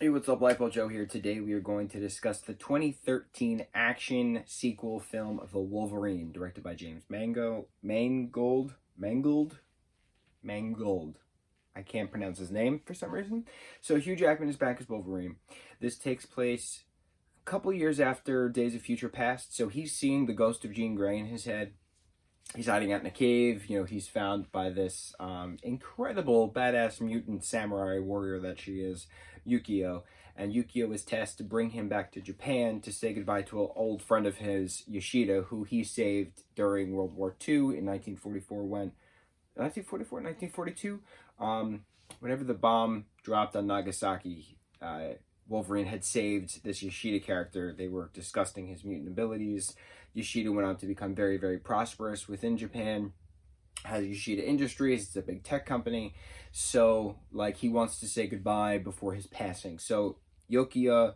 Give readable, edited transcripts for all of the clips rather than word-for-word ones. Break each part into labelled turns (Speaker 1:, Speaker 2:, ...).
Speaker 1: Hey, what's up, lightboltjoe here. Today we are going to discuss the 2013 action sequel film of The Wolverine, directed by James Mangold. I can't pronounce his name for some reason. So Hugh Jackman is back as Wolverine. This takes place a couple years after Days of Future Past, so he's seeing the ghost of Jean Grey in his head. He's hiding out in a cave. He's found by this incredible badass mutant samurai warrior that she is, Yukio. And Yukio is tasked to bring him back to Japan to say goodbye to an old friend of his, Yoshida, who he saved during World War II in 1944 1942? Whenever the bomb dropped on Nagasaki, Wolverine had saved this Yoshida character. They were discussing his mutant abilities. Yoshida went on to become very, very prosperous within Japan. Has Yoshida Industries. It's a big tech company. So, he wants to say goodbye before his passing. So, Yukio,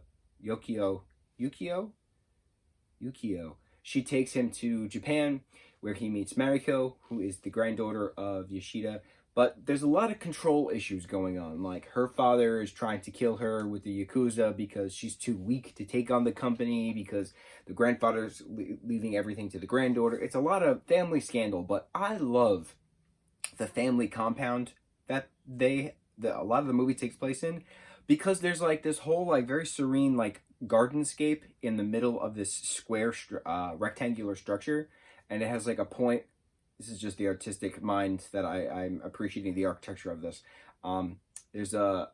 Speaker 1: she takes him to Japan, where he meets Mariko, who is the granddaughter of Yoshida. But there's a lot of control issues going on. Her father is trying to kill her with the Yakuza because she's too weak to take on the company, because the grandfather's leaving everything to the granddaughter. It's a lot of family scandal, but I love the family compound that a lot of the movie takes place in, because there's this whole very serene gardenscape in the middle of this square rectangular structure, and it has a point. This is just the artistic mind that I'm appreciating the architecture of this. There's a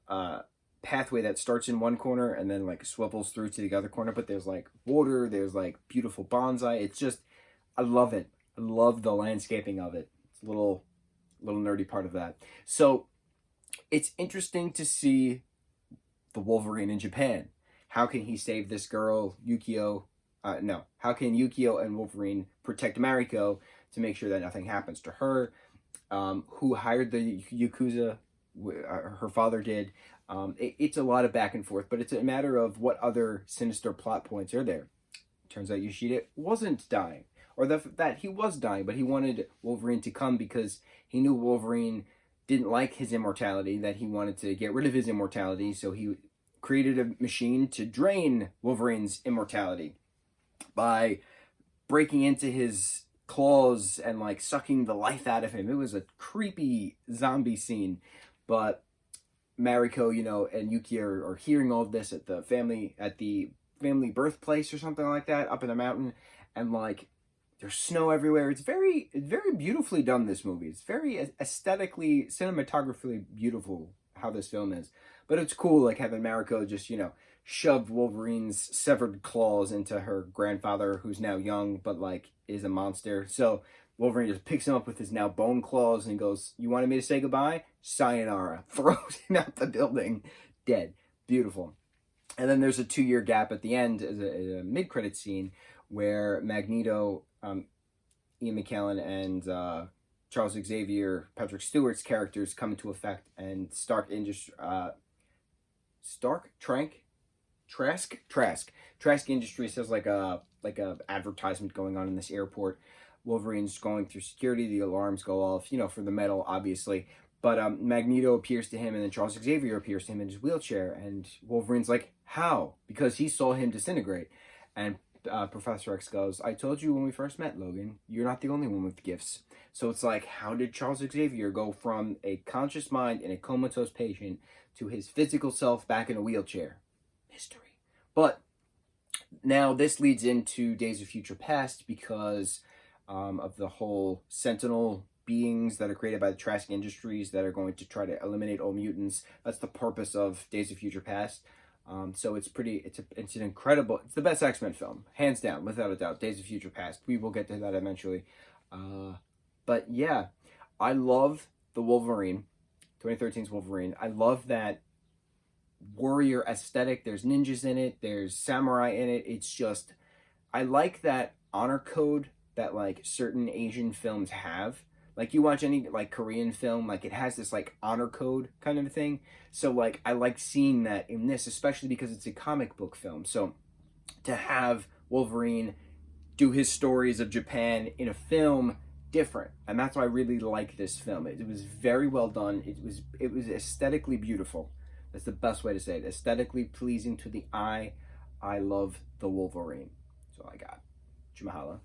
Speaker 1: pathway that starts in one corner and then swivels through to the other corner, but there's water, there's beautiful bonsai. It's just, I love it. I love the landscaping of it. It's a little nerdy part of that. So it's interesting to see the Wolverine in Japan. How can he save this girl, Yukio? How can Yukio and Wolverine protect Mariko to make sure that nothing happens to her? Who hired the Yakuza? Her father did. It's a lot of back and forth, but it's a matter of what other sinister plot points are there. Turns out Yoshida wasn't dying, or that he was dying, but he wanted Wolverine to come because he knew Wolverine didn't like his immortality, that he wanted to get rid of his immortality, so he created a machine to drain Wolverine's immortality by breaking into his claws and sucking the life out of him. It was a creepy zombie scene, but Mariko, and Yukio are hearing all of this at the family birthplace or something like that, up in the mountain, and there's snow everywhere. It's very beautifully done, this movie. It's very aesthetically, cinematographically beautiful how this film is. But it's cool having Mariko just, shoved Wolverine's severed claws into her grandfather, who's now young, but is a monster. So Wolverine just picks him up with his now bone claws and goes, "You wanted me to say goodbye? Sayonara." Throws him out the building, dead. Beautiful. And then there's a 2-year gap at the end as a mid-credit scene where Magneto, Ian McKellen, and Charles Xavier, Patrick Stewart's characters come into effect, and Trask Industries has a advertisement going on in this airport. Wolverine's going through security. The alarms go off, for the metal, obviously. But Magneto appears to him, and then Charles Xavier appears to him in his wheelchair. And Wolverine's like, "How?" Because he saw him disintegrate. And Professor X goes, "I told you when we first met, Logan, you're not the only one with gifts." So it's how did Charles Xavier go from a conscious mind in a comatose patient to his physical self back in a wheelchair? Mystery. But now this leads into Days of Future Past because of the whole Sentinel beings that are created by the Trask Industries that are going to try to eliminate all mutants. That's the purpose of Days of Future Past. So it's an incredible, it's the best X-Men film, hands down, without a doubt. Days of Future Past. We will get to that eventually. But yeah, I love the Wolverine, 2013's Wolverine. I love that warrior aesthetic. There's ninjas in it. There's samurai in it. It's just, I like that honor code that certain Asian films have. You watch any Korean film, it has this honor code kind of a thing. So I like seeing that in this, especially because it's a comic book film. So to have Wolverine do his stories of Japan in a film different, and that's why I really like this film. It was very well done. It was aesthetically beautiful. That's the best way to say it. Aesthetically pleasing to the eye. I love the Wolverine. So I got. Mahalo.